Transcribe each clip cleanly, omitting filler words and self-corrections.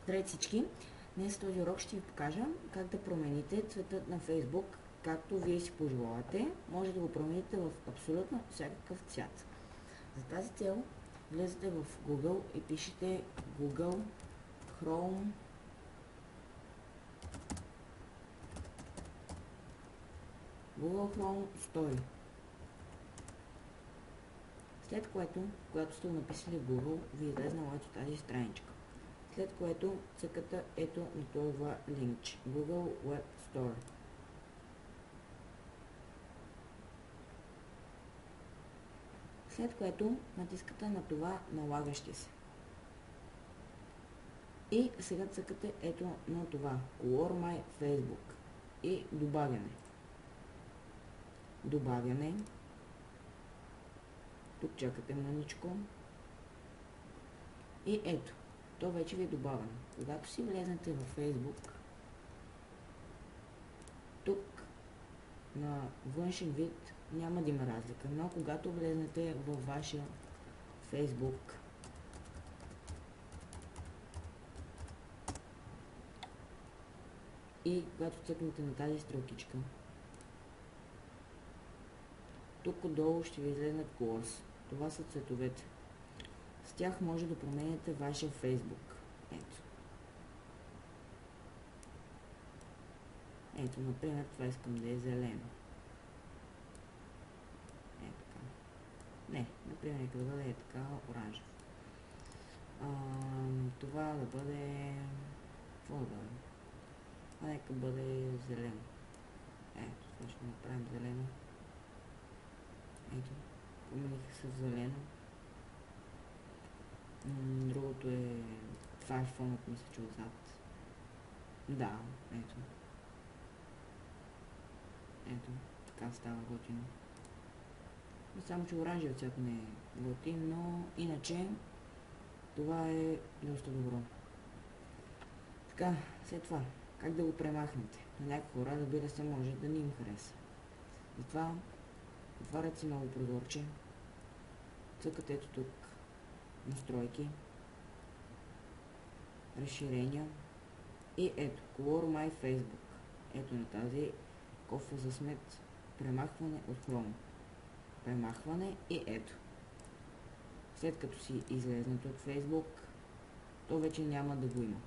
Здравейте всички! Днес в този урок ще ви покажа как да промените цветът на Facebook, както вие си пожелавате. Може да го промените в абсолютно всякакъв цвят. За тази цел влезете в Google и пишете Google Chrome Story. След което, когато сте го написали в Google, ви излезна ето тази страничка. След което цъкате ето на това линкче Google Web Store. След което натискате на това налагащи се. И сега цъкате ето на това Color My Facebook и добавяне. Добавяне. Тук чакате мъничко. И ето. То вече ви е добавено. Когато си влезнете във Facebook, тук на външен вид няма да има разлика, но когато влезнете във вашия Facebook, и когато цъкнете на тази стрелкичка, тук отдолу ще ви излезнат Colors. Това са цветовете. С тях може да променяте вашия Facebook. Ето, например, това искам да е зелено. Ето така. Не, например, нека да бъде така оранжев. Това да бъде... Какво да бъде? Нека бъде зелено. Ето, това ще направим зелено. Ето, промених се в зелено. Другото е... Това е фонът, мисля, че отзад. Да, ето. Ето, така става готино. Само, че оранжев цвят не е готин, но иначе това е доста добро. Така, след това, как да го премахнете? На някакви хора, разбира се, може да не им хареса. Затова отваряте си ново прозорче, цъкате ето тук настройки, разширения и ето Color My Facebook. Ето на тази кофа за смет, премахване от Chrome. Премахване и ето. След като си излезнете от Facebook, то вече няма да го има.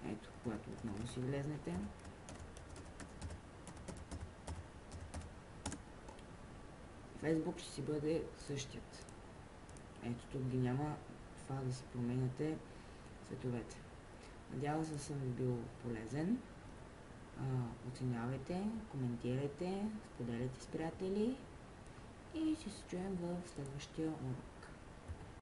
Ето, когато отново си влезнете, Facebook ще си бъде същият. Ето тук ги няма това да си променяте цветовете. Надявам се, съм ви бил полезен. Оценявайте, коментирайте, споделяйте с приятели и ще се чуем в следващия урок.